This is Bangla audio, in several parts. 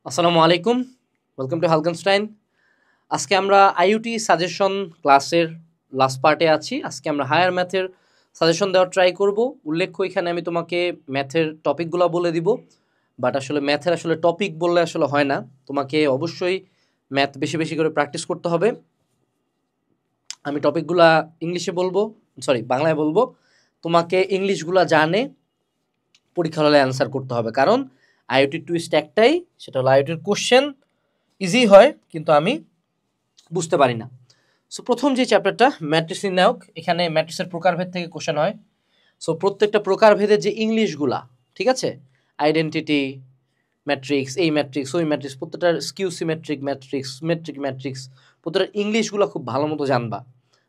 আসসালামু আলাইকুম, ওয়েলকাম টু হালকেনস্টাইন। আজকে আমরা আইইউটি সাজেশন ক্লাসের লাস্ট পার্টে আছি। আজকে আমরা হায়ার ম্যাথের সাজেশন দেওয়ার ট্রাই করব। উল্লেখ্য এখানে আমি তোমাকে ম্যাথের টপিকগুলো বলে দিব, বাট আসলে ম্যাথের টপিক বললে আসলে হয় না। তোমাকে অবশ্যই ম্যাথ বেশি বেশি করে প্র্যাকটিস করতে হবে। আমি টপিকগুলা ইংলিশে বলবো, সরি বাংলায় বলবো। তোমাকে ইংলিশগুলা জানে পরীক্ষার হলে অ্যান্সার করতে হবে, কারণ আইইউটির টুইস্ট একটাই, সেটা হলো আইইউটির কোশ্চেন ইজি হয় কিন্তু আমি বুঝতে পারি না। সো প্রথম যে চ্যাপ্টারটা ম্যাট্রিক্স নির্ণায়ক, এখানে ম্যাট্রিক্সের প্রকারভেদ থেকে কোশ্চেন হয়। সো প্রত্যেকটা প্রকারভেদের যে ইংলিশগুলা, ঠিক আছে, আইডেন্টিটি ম্যাট্রিক্স, এই ম্যাট্রিক্স ওই ম্যাট্রিক্স, প্রত্যেকটার skew symmetric matrix, symmetric matrix, প্রত্যেকটার ইংলিশগুলো খুব ভালো মতো জানবা,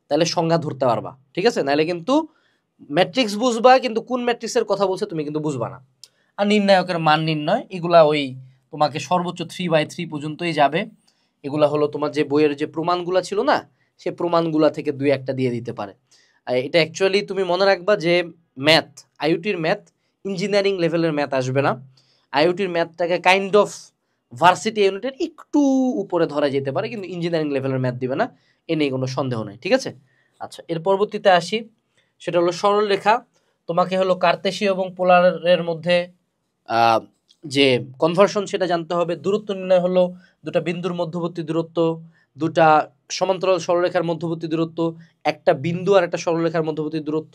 তাহলে সংজ্ঞা ধরতে পারবা, ঠিক আছে। নাহলে কিন্তু ম্যাট্রিক্স বুঝবা কিন্তু কোন ম্যাট্রিক্সের কথা বলছে তুমি কিন্তু বুঝবা না। আর নির্ণায়কের মান নির্ণয়, এগুলা ওই তোমাকে সর্বোচ্চ 3/3 পর্যন্তই যাবে। এগুলা হলো তোমার যে বইয়ের যে প্রমাণগুলা ছিল না, সে প্রমাণগুলা থেকে দুই একটা দিয়ে দিতে পারে। এটা অ্যাকচুয়ালি তুমি মনে রাখবা যে ম্যাথ, আইইউটির ম্যাথ ইঞ্জিনিয়ারিং লেভেলের ম্যাথ আসবে না। আইইউটির ম্যাথটাকে কাইন্ড অফ ভার্সিটি ইউনিটের একটু উপরে ধরা যেতে পারে, কিন্তু ইঞ্জিনিয়ারিং লেভেলের ম্যাথ দিবে না, এ নিয়ে কোনো সন্দেহ নেই, ঠিক আছে। আচ্ছা, এর পরবর্তীতে আসি, সেটা হলো সরল রেখা। তোমাকে হলো কার্তেশীয় এবং পোলারের মধ্যে আহ, যে কনভার্সন সেটা জানতে হবে। দূরত্ব নির্ণয় হলো দুটা বিন্দুর মধ্যবর্তী দূরত্ব, দুটা সমান্তরাল সরলরেখার মধ্যবর্তী দূরত্ব, একটা বিন্দু আর একটা সরলরেখার মধ্যবর্তী দূরত্ব।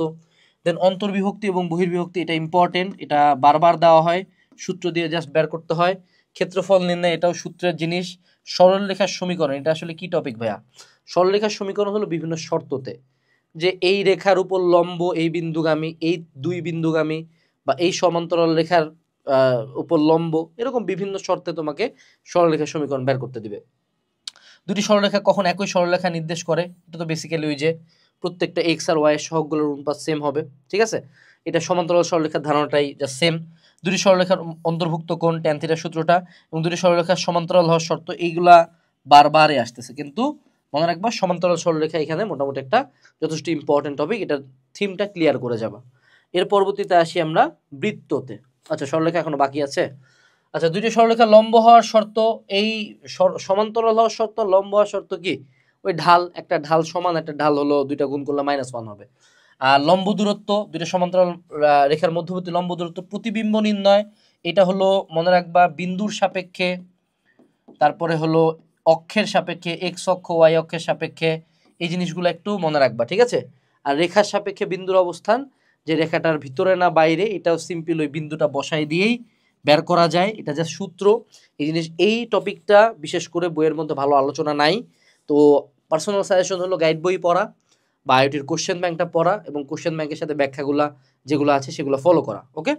দেন অন্তর্বিভক্তি এবং বহির্বিভক্তি, এটা ইম্পর্টেন্ট, এটা বারবার দেওয়া হয়, সূত্র দিয়ে জাস্ট বের করতে হয়। ক্ষেত্রফল নির্ণয়, এটাও সূত্রের জিনিস। সরলরেখার সমীকরণ, এটা আসলে কি টপিক ভাইয়া? সরলরেখার সমীকরণ হলো বিভিন্ন শর্ততে, যে এই রেখার উপর লম্ব এই বিন্দুগামী, এই দুই বিন্দুগামী, বা এই সমান্তরাল রেখার উপর লম্ব, এরকম বিভিন্ন শর্তে তোমাকে সরলরেখার সমীকরণ বের করতে দিবে। দুটি সরলরেখা কখন একই সরলরেখা নির্দেশ করে? এটা তো বেসিক্যালি ওই যে প্রত্যেকটা এক্স আর ওয়াই এর সহগগুলোর অনুপাত সেম হবে, ঠিক আছে। এটা সমান্তরাল সরলরেখার ধারণাটাই যা সেম। দুটি সরলরেখার অন্তর্ভুক্ত কোণ ট্যান থিটা সূত্রটা, এবং দুটি সরলরেখার সমান্তরাল হওয়ার শর্ত, এইগুলা বারবারই আসতেছে, কিন্তু মনে রাখবা সমান্তরাল সরলরেখা এখানে মোটামুটি একটা যথেষ্ট ইম্পর্টেন্ট টপিক, এটার থিমটা ক্লিয়ার করে যাবা। এর পরবর্তীতে আসি আমরা বৃত্ততে। আচ্ছা, সরলরেখা এখনো বাকি আছে। আচ্ছা, দুইটি সরলরেখা লম্ব হওয়ার শর্ত, এই সমান্তরাল হওয়ার শর্ত, লম্ব হওয়ার শর্ত কি? ওই ঢাল, একটা ঢাল সমান, একটা ঢাল হলো দুইটা গুণ করলে -1 হবে। আর লম্ব দূরত্ব, দুইটা সমান্তরাল রেখার মধ্যবর্তী লম্ব দূরত্ব। প্রতিবিম্ব নির্ণয়, এটা হলো মনে রাখবা বিন্দুর সাপেক্ষে, তারপরে হলো অক্ষের সাপেক্ষে, এক্স অক্ষ ওয়াই অক্ষের সাপেক্ষে, এই জিনিসগুলো একটু মনে রাখবা, ঠিক আছে। আর রেখার সাপেক্ষে বিন্দুর অবস্থান, যে রেখাটার ভিতরে না বাইরে, এটাও সিম্পল ওই বিন্দুটা বসাই দিয়েই বের করা যায়, এটা যা সূত্র। এই জিনিস, এই টপিকটা বিশেষ করে বইয়ের মধ্যে ভালো আলোচনা নাই। তো পার্সোনাল সাজেশন হলো গাইড বই পড়া বা আইওটির কোশ্চেন ব্যাংকটা পড়া, এবং কোশ্চেন ব্যাংকের সাথে ব্যাখ্যাগুলা যেগুলো আছে সেগুলো ফলো করা, ওকে।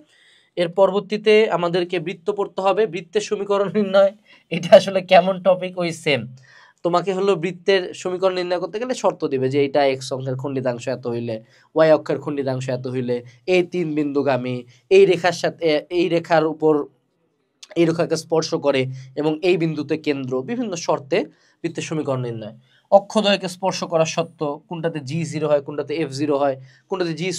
এর পরবর্তীতে আমাদেরকে বৃত্ত পড়তে হবে। বৃত্তের সমীকরণ নির্ণয়, এটা আসলে কেমন টপিক? ওই সেম, তোমাকে হলো বৃত্তের সমীকরণ নির্ণয় করতে গেলে শর্ত দিবে যে এটা এক্স অক্ষের খণ্ডিতাংশ এত হইলে, ওয়াই অক্ষের খণ্ডিতাংশ এত হইলে, এই তিন বিন্দুগামী, এই রেখার সাথে, এই রেখার উপর এই রেখাকে স্পর্শ করে, এবং এই বিন্দুতে কেন্দ্র, বিভিন্ন শর্তে বৃত্তের সমীকরণ নির্ণয়। অক্ষদ্বয়কে স্পর্শ করা সত্য, কোনটাতে G0 হয়, কোনটাতে F0 হয়, কোনটাতে G²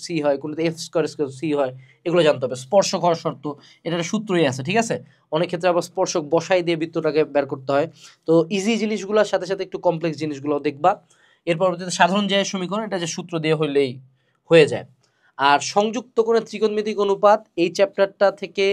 সি হয়, কোনটাতে F² সি হয়, এগুলো জানতে হবে। স্পর্শক হওয়ার শর্ত, এটার সূত্রই আছে, ঠিক আছে। অনেক ক্ষেত্রে আবার স্পর্শক বসাই দিয়ে বৃত্তটাকে বের করতে হয়। তো ইজি জিনিসগুলোর সাথে সাথে একটু কমপ্লেক্স জিনিসগুলো দেখবা। এর পরবর্তীতে সাধারণ জ্যায়ের সমীকরণ, এটা যে সূত্র দিয়ে হইলেই হয়ে যায়। আর সংযুক্ত কোণের ত্রিকোণমিতিক অনুপাত, এই চ্যাপ্টারটা থেকে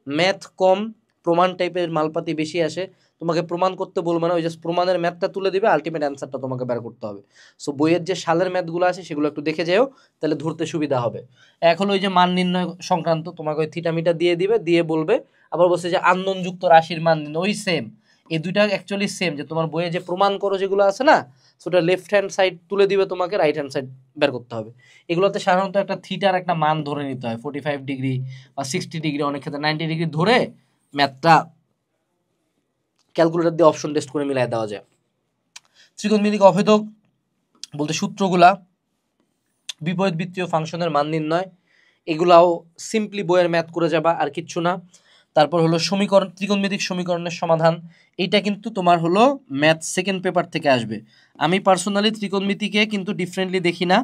ম্যাথ কম, প্রমাণ টাইপের মালপাতি বেশি আসে। তোমাকে প্রমাণ করতে বলবো না, ওই জাস্ট প্রমাণের ম্যাথটা তুলে দিবে, আলটিমেট অ্যান্সারটা তোমাকে বের করতে হবে। সো বইয়ের যে সালের ম্যাথগুলো আছে সেগুলো একটু দেখে যেও, তাহলে ধরতে সুবিধা হবে। এখন ওই যে মান নির্ণয় সংক্রান্ত তোমাকে ওই থিটা মিটা দিয়ে দিবে, দিয়ে বলবে, আবার বলছে যে আন্দোলনযুক্ত রাশির মান নির্ণয়, ওই সেম। এই দুইটা অ্যাকচুয়ালি সেম, যে তোমার বইয়ে যে প্রমাণ করো যেগুলো আছে না, সেটা লেফট হ্যান্ড সাইড তুলে দিবে তোমাকে, রাইট হ্যান্ড সাইড বের করতে হবে। এগুলোতে সাধারণত একটা থিটার একটা মান ধরে নিতে হয়, 45 ডিগ্রি বা 60 ডিগ্রি, অনেক ক্ষেত্রে 90 ডিগ্রি ধরে ম্যাথটা ক্যালকুলেটর দিয়ে অপশন টেস্ট করে মিলাই দেওয়া যায়। ত্রিকোণমিতিক অভেদক বলতে সূত্রগুলা, বিপরীত বৃত্তীয় ফাংশনের মান নির্ণয়, এগুলাও সিম্পলি বইয়ের ম্যাথ করে যাবা, আর কিচ্ছু না। তারপর হলো সমীকরণ, ত্রিকোণমিতিক সমীকরণের সমাধান, এইটা কিন্তু তোমার হলো ম্যাথ সেকেন্ড পেপার থেকে আসবে। আমি পার্সোনালি ত্রিকোণমিতিকে কিন্তু ডিফারেন্টলি দেখি না,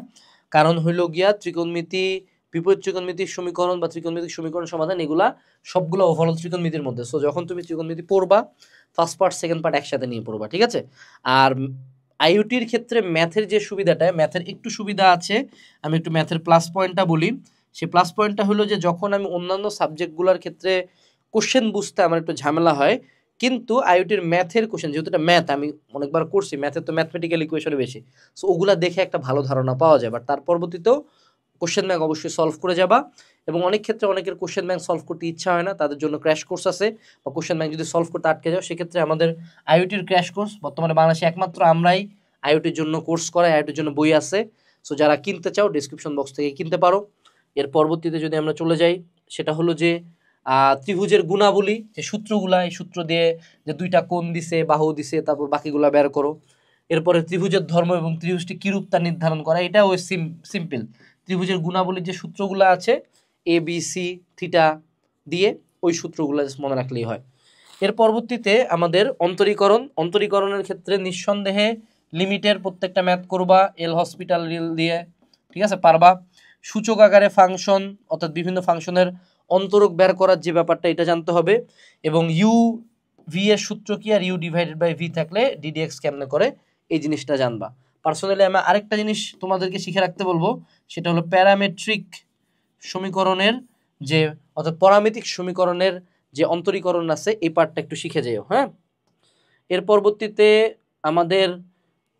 কারণ হইল গিয়া ত্রিকোণমিতি বিপরীত ত্রিকোণমিতিক সমীকরণ বা ত্রিকোণমিতিক সমীকরণ সমাধান, এগুলা সবগুলো ওভারঅল ত্রিকোণমিতির মধ্যে। সো যখন তুমি ত্রিকোণমিতি পড়বা ফার্স্ট পার্ট সেকেন্ড পার্ট একসাথে নিয়ে পড়বা, ঠিক আছে। আর আইইউটির ক্ষেত্রে ম্যাথের যে সুবিধাটা, ম্যাথের একটু সুবিধা আছে, আমি একটু ম্যাথের প্লাস পয়েন্টটা বলি। সেই প্লাস পয়েন্টটা হলো যে যখন আমি অন্যান্য সাবজেক্টগুলোর ক্ষেত্রে কোশ্চেন বুঝতে আমার একটু ঝামেলা হয়, কিন্তু আইইউটির ম্যাথের কোশ্চেন, যেহেতু এটা ম্যাথ, আমি অনেকবার করছি ম্যাথের, তো ম্যাথমেটিক্যাল ইকুয়েশনে বেশি, সো ওগুলা দেখে একটা ভালো ধারণা পাওয়া যায়। বাট তার পরবর্তীতেও কোশ্চেন ব্যাংক অবশ্যই সলভ করে যাবা। এবং অনেক ক্ষেত্রে অনেকের কোশ্চেন ব্যাংক সলভ করতে ইচ্ছা হয় না, তাদের জন্য ক্র্যাশ কোর্স আছে, বা কোশ্চেন ব্যাংক যদি সলভ করতে আটকে যাও সেক্ষেত্রে আমাদের আইইউটির ক্র্যাশ কোর্স, বর্তমানে বাংলাদেশে একমাত্র আমরাই আইইউটির জন্য কোর্স করাই, আইইউটির জন্য বই আছে। সো যারা কিনতে চাও ডিসক্রিপশন বক্স থেকে কিনতে পারো। এর পরবর্তীতে যদি আমরা চলে যাই, সেটা হলো যে ত্রিভুজের গুণাবলী, যে সূত্রগুলা, এই সূত্র দিয়ে যে দুইটা কোণ দিছে, বাহু দিছে, তারপর বাকিগুলা বের করো। এরপরে ত্রিভুজের ধর্ম এবং ত্রিভুজটি কিরূপ তা নির্ধারণ করা, এটা ওই সিম্পল। ত্রিভুজের গুণাবলীর যে সূত্রগুলো আছে এ বি সি থিটা দিয়ে, ওই সূত্রগুলো জাস্ট মনে রাখলেই হয়। এর পরবর্তীতে আমাদের অন্তরীকরণের ক্ষেত্রে নিঃসন্দেহে লিমিটের প্রত্যেকটা ম্যাথ করবা এল হসপিটাল রিল দিয়ে, ঠিক আছে, পারবা। সূচক আকারে ফাংশন, অর্থাৎ বিভিন্ন ফাংশনের অন্তরক বের করার যে ব্যাপারটা, এটা জানতে হবে। এবং ইউ ভি এর সূত্র কি, আর ইউ ডিভাইডেড বাই ভি থাকলে ডিডিএক্স কেমনে করে, এই জিনিসটা জানবা। পার্সোনালি আমি আরেকটা জিনিস তোমাদেরকে শিখে রাখতে বলবো, সেটা হলো প্যারামেট্রিক সমীকরণের যে, অর্থাৎ পরামিতিক সমীকরণের যে অন্তরীকরণ আছে, এই পার্টটা একটু শিখে যেও, হ্যাঁ। এর পরবর্তীতে আমাদের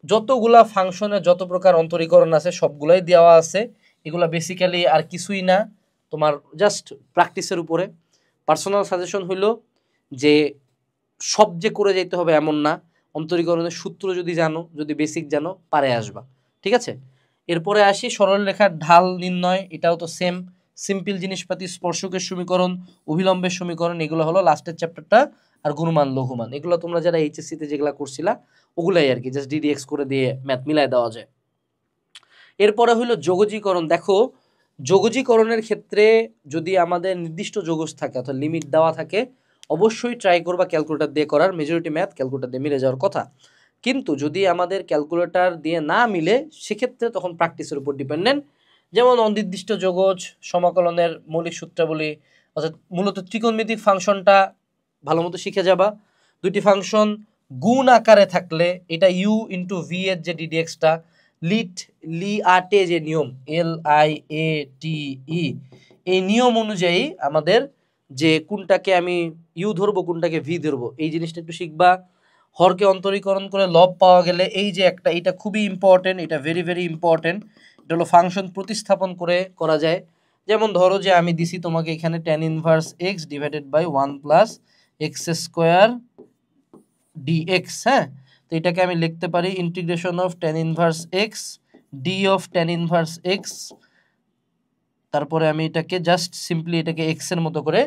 যতগুলা ফাংশনের যত প্রকার অন্তরীকরণ আছে সবগুলাই দেওয়া আছে। এগুলা বেসিক্যালি আর কিছুই না, তোমার জাস্ট প্র্যাকটিসের উপরে। পার্সোনাল সাজেশন হইল যে সব যে করে যেতে হবে এমন না, অন্তরীকরণের সূত্র যদি জানো, যদি বেসিক জানো, পারে আসবা, ঠিক আছে। এরপরে আসি সরলরেখার ঢাল নির্ণয়, এটাও তো সেম সিম্পল জিনিসপাতি, স্পর্শকের সমীকরণ, অভিলম্বের সমীকরণ, এগুলো হলো লাস্টের চ্যাপ্টারটা। আর গুণমান লঘুমান, এগুলো তোমরা যারা এইচএসসিতে যেগুলো করছিলা ওগুলাই আর কি, জাস্ট ডিডিএক্স করে দিয়ে ম্যাথ মিলাই দেওয়া যায়। এরপরে হলো যোগজীকরণ। দেখো যোগজীকরণের ক্ষেত্রে যদি আমাদের নির্দিষ্ট যোগজ থাকে, অর্থাৎ লিমিট দেওয়া থাকে, অবশ্যই ট্রাই করবা ক্যালকুলেটর দিয়ে করার। মেজরিটি ম্যাথ ক্যালকুলেটর দিয়ে মিলে যাওয়ার কথা। কিন্তু যদি আমাদের ক্যালকুলেটর দিয়ে না মিলে, সেক্ষেত্রে তখন প্র্যাকটিসের উপর ডিপেন্ডেন্ট। যেমন অনির্দিষ্ট যোগজ, সমাকলনের মৌলিক সূত্রাবলী, অর্থাৎ মূলত ত্রিকোণমিতিক ফাংশনটা ভালো মতো শিখে যাবা। দুইটি ফাংশন গুণ আকারে থাকলে, এটা ইউ ইন্টু ভি এর যে ডিডিএক্সটা, লিআটে যে নিয়ম, LIATE, এই নিয়ম অনুযায়ী আমাদের যে কোনটাকে আমি ইউ ধরবো, কোনটাকে ভি ধরবো, এই জিনিসটা একটু শিখবা। হরকে অন্তরীকরণ করে লব পাওয়া গেলে, এই যে একটা, এটা খুবই ইম্পর্টেন্ট, এটা ভেরি ভেরি ইম্পর্টেন্ট। এটা হলো ফাংশন প্রতিস্থাপন করে করা যায়। যেমন ধরো যে আমি দিছি তোমাকে এখানে tan inverse x divided by 1 plus x square d x, হ্যাঁ। তো এটাকে আমি লিখতে পারি integration of tan inverse x d of tan inverse x, তারপরে আমি এটাকে জাস্ট সিম্পলি এটাকে এক্স এর মতো করে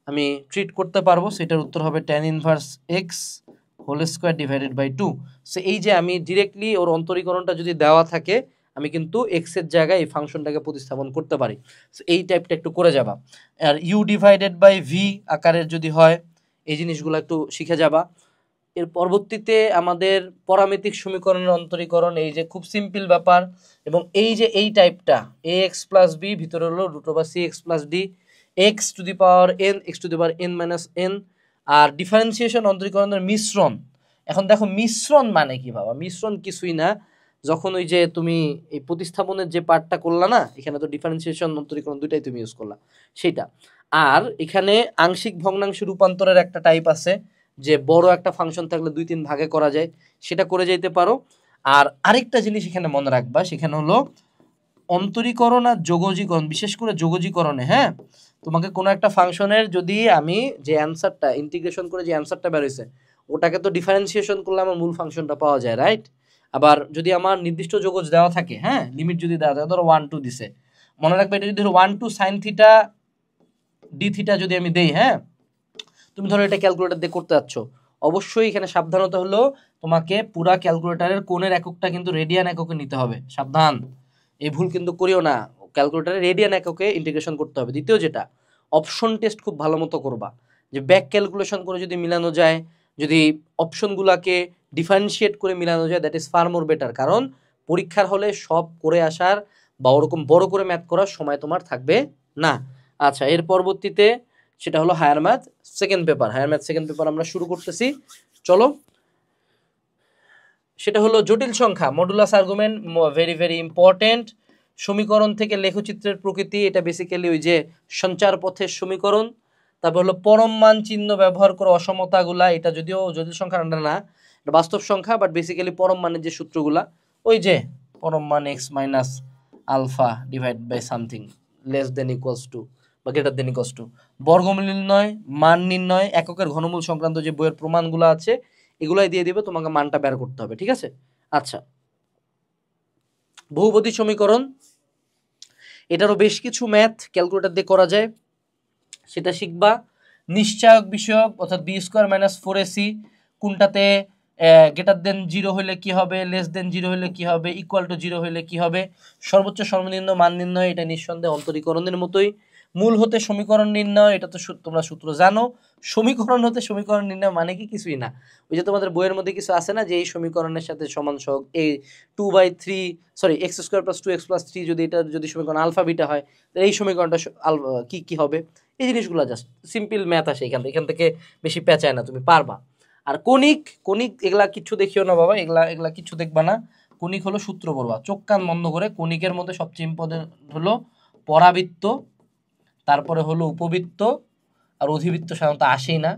আমি ট্রিট করতে পারবো। সেটার উত্তর হবে tan inverse x whole square divided by 2। So এই যে আমি ডিরেক্টলি ওর অন্তরীকরণটা যদি দেওয়া থাকে, আমি কিন্তু এক্স এর জায়গায় এই ফাংশনটাকে প্রতিস্থাপন করতে পারি। সো এই টাইপটা একটু করে যাবা। আর ইউ ডিভাইডেড বাই ভি আকারের যদি হয়, এই জিনিসগুলো একটু শিখে যাবা। এর পরবর্তীতে আমাদের পরামিতিক সমীকরণের অন্তরীকরণ, এই যে খুব সিম্পল ব্যাপার। এবং এই যে এই টাইপটা এ এক্স প্লাস বি, ভিতরে হলো root over c x plus d, x to the power n, x to the power n minus n. আর ডিফারেন্সিয়েশন অন্তরীকরণের মিশ্রণ। এখন দেখো মিশ্রণ মানে কি বাবা, মিশ্রণ কিছুই না, যখন ওই যে তুমি এই প্রতিস্থাপনের যে পার্টটা করলা না, এখানে তো ডিফারেন্সিয়েশন অন্তরীকরণ দুইটাই তুমি ইউজ করলা, সেটা। আর এখানে আংশিক ভগ্নাংশ রূপান্তরের একটা টাইপ আছে, যে বড় একটা ফাংশন থাকলে 2-3 ভাগে করা যায়, সেটা করে যাইতে পারো। আর আরেকটা জিনিস এখানে মনে রাখবা, সেখানে হলো অন্তরীকরণ আর যোগজীকরণ, বিশেষ করে যোগজীকরণে, হ্যাঁ। তোমাকে কোনো একটা ফাংশনের যদি আমি যে অ্যান্সারটা ইন্টিগ্রেশন করে যে অ্যান্সারটা বের হয়েছে, ওটাকে তো ডিফারেন্সিয়েশন করলে আমার মূল ফাংশনটা পাওয়া যায়, রাইট। আবার যদি আমার নির্দিষ্ট যোগজ দেওয়া থাকে, হ্যাঁ, লিমিট যদি দেওয়া থাকে, ধরো 1 2 দিছে, মনে রাখবে এটা যদি ধরো 1 2 সাইন থিটা ডি থিটা যদি আমি দেই, হ্যাঁ, তুমি ধরো এটা ক্যালকুলেটর দিয়ে করতে যাচ্ছ, অবশ্যই এখানে সাবধানতা হলো তোমাকে পুরা ক্যালকুলেটরের কোণের এককটা কিন্তু রেডিয়ান এককে নিতে হবে, সাবধান, এই ভুল কিন্তু করিও না। ক্যালকুলেটরে রেডিয়ান এককে ইন্টিগ্রেশন করতে হবে। দ্বিতীয় যেটা, অপশন টেস্ট খুব ভালো মতো করবা, যে ব্যাক ক্যালকুলেশন করে যদি মিলানো যায়, যদি অপশনগুলোকে ডিফারেন্সিয়েট করে মিলানো যায়, that is far more better. কারণ পরীক্ষার হলে সব করে আসার বা ওরকম বড় করে ম্যাথ করার সময় তোমার থাকবে না। আচ্ছা, এর পরবর্তীতে সেটা হলো higher math second paper. Higher math second paper আমরা শুরু করতেছি, চলো। সেটা হলো জটিল সংখ্যা, modulus argument, very very important. সমীকরণ থেকে লেখচিত্রের প্রকৃতি, এটা বেসিক্যালি ওই যে সঞ্চার পথের সমীকরণ। তারপর হলো পরম মান চিহ্ন ব্যবহার করে অসমতাগুলা, এটা যদিও জটিল সংখ্যা না, এটা বাস্তব সংখ্যা, বাট বেসিক্যালি পরম মানের যে সূত্রগুলা, ওই যে পরম মান x minus alpha divide by something less than equals to বা গ্রেটার দেন ইকুয়ালস টু, বর্গমূল নির্ণয়, মান নির্ণয়, এককের ঘনমূল সংক্রান্ত যে বইয়ের প্রমাণগুলো আছে এগুলাই দিয়ে দিবে, তোমাকে মানটা বের করতে হবে, ঠিক আছে। আচ্ছা, বহুপদী সমীকরণ, এটারও বেশ কিছু ম্যাথ ক্যালকুলেটর দিয়ে করা যায়, সেটা শিখবা। নিশ্চায়ক বিষয়ক অর্থাৎ বি স্কোয়ার মাইনাস 4ac, কোনটাতে গ্রেটার দেন 0 হলে কি হবে, লেস দেন 0 হলে কি হবে, ইকুয়াল টু 0 হলে কি হবে, সর্বোচ্চ সর্বনিম্ন মান নির্ণয়, এটা নিঃসন্দেহে অন্তরীকরণের মতোই। মূল হতে সমীকরণ নির্ণয়, এটা তো তোমরা সূত্র জানো। সমীকরণ হতে সমীকরণ নির্ণয় মানে কি, কিছুই না, ওই যে তোমাদের বইয়ের মধ্যে কিছু আছে না, যে এই সমীকরণের সাথে সমান সহগ এই 2/3 x square plus 2x plus 3, যদি এটা যদি সমীকরণ আলফা বিটা হয়, তাহলে এই সমীকরণটা কি কি হবে, এই জিনিসগুলো জাস্ট সিম্পল ম্যাথ আসে এখান থেকে বেশি পেঁচায় না, তুমি পারবা। আর কণিক এগুলা কিচ্ছু দেখিও না বাবা, এগুলা কিচ্ছু দেখবা না। কণিক হলো সূত্র পড়বা চোখ কান বন্ধ করে। কণিকের মধ্যে সবচেয়ে ইম্পর্টেন্ট হলো পরাবৃত্ত, তারপরে হলো উপবৃত্ত, আর অধিবৃত্ত সাধারণত আসেই না,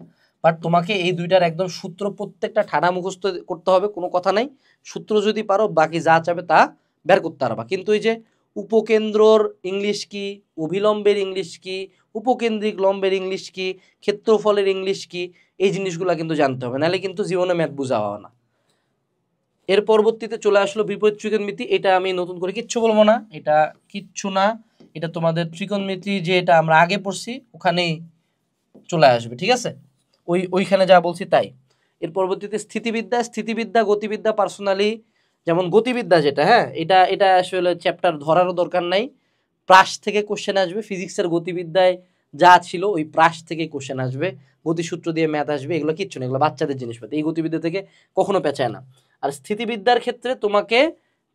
বাট তোমাকে এই দুইটার একদম সূত্র প্রত্যেকটা ঠাড়া মুখস্থ করতে হবে, কোনো কথা নাই। সূত্র যদি পারো বাকি যা চাবে তা বের করতে পারবা। কিন্তু এই যে উপকেন্দ্রর ইংলিশ কি, অভিলম্বের ইংলিশ কি, উপকেন্দ্রিক লম্বের ইংলিশ কি, ক্ষেত্রফলের ইংলিশ কি, এই জিনিসগুলো কিন্তু জানতে হবে, নাহলে কিন্তু জীবনে ম্যাথ বোঝা হবে না। এর পরবর্তীতে চলে আসলো বিপরীত ত্রিকোণমিতি, এটা আমি নতুন করে কিচ্ছু বলবো না, এটা কিচ্ছু না, এটা তোমাদের ত্রিকোণমিতি যে এটা আমরা আগে পড়ছি ওখানেই চলে আসবে, ঠিক আছে, ওইখানে যা বলছি তাই। এর পরবর্তীতে স্থিতিবিদ্যা, গতিবিদ্যা, পার্সোনালি, যেমন গতিবিদ্যা যেটা, হ্যাঁ, এটা আসলে চ্যাপ্টার ধরারও দরকার নাই, প্রাস থেকে কোশ্চেন আসবে। ফিজিক্সের গতিবিদ্যায় যা ছিল ওই প্রাস থেকে কোশ্চেন আসবে, গতিসূত্র দিয়ে ম্যাথ আসবে, এগুলো কিচ্ছু না, এগুলো বাচ্চাদের জিনিসপাতি, এই গতিবিদ্যা থেকে কখনো পেঁচায় না। আর স্থিতিবিদ্যার ক্ষেত্রে তোমাকে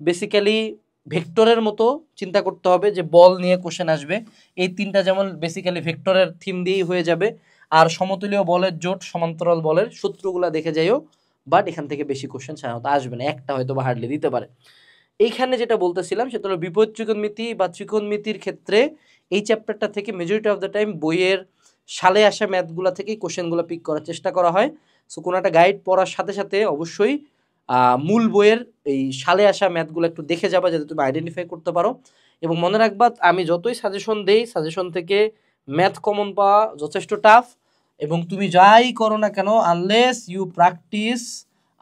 বেসিক্যালি ভেক্টরের মতো চিন্তা করতে হবে, যে বল নিয়ে কোশ্চেন আসবে, এই তিনটা যেমন বেসিক্যালি ভেক্টরের থিম দিয়েই হয়ে যাবে। আর সমতুলীয় বলের জোট, সমান্তরাল বলের সূত্রগুলো দেখে যাইও, বাট এখান থেকে বেশি কোশ্চেন সাধারণত আসবে না, একটা হয়তো বা হার্ডলি দিতে পারে। এইখানে যেটা বলতেছিলাম সেটা হলো বিপরীত ত্রিকোণমিতি বা ত্রিকোণমিতির ক্ষেত্রে এই চ্যাপ্টারটা থেকে মেজরিটি অফ দ্য টাইম বইয়ের সালে আসা ম্যাথগুলো থেকেই কোশ্চেনগুলো পিক করার চেষ্টা করা হয়। সো কোনো একটা গাইড পড়ার সাথে সাথে অবশ্যই মূল বইয়ের এই সালে আসা ম্যাথগুলো একটু দেখে যাবা, যাতে তুমি আইডেন্টিফাই করতে পারো। এবং মনে রাখবা, আমি যতই সাজেশন দেই, সাজেশন থেকে ম্যাথ কমন পাওয়া যথেষ্ট টাফ, এবং তুমি যাই করো না কেন, আনলেস ইউ প্র্যাকটিস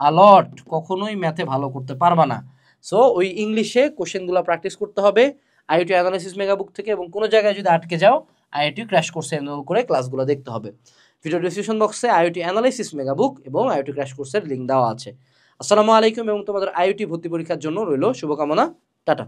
আলট, কখনোই ম্যাথে ভালো করতে পারবা না। সো ওই ইংলিশে কোশ্চেনগুলো প্র্যাকটিস করতে হবে আইওটি অ্যানালাইসিস মেগাবুক থেকে, এবং কোনো জায়গায় যদি আটকে যাও আইওটি ক্র্যাশ কোর্সে এনরোল করে ক্লাসগুলো দেখতে হবে। ভিডিও ডিসক্রিপশন বক্সে আইওটি অ্যানালাইসিস মেগাবুক এবং আইওটি ক্র্যাশ কোর্সের লিঙ্ক দেওয়া আছে। আসসালামু আলাইকুম, এবং তোমাদের আইওটি ভর্তি পরীক্ষার জন্য রইল শুভকামনা। টাটা।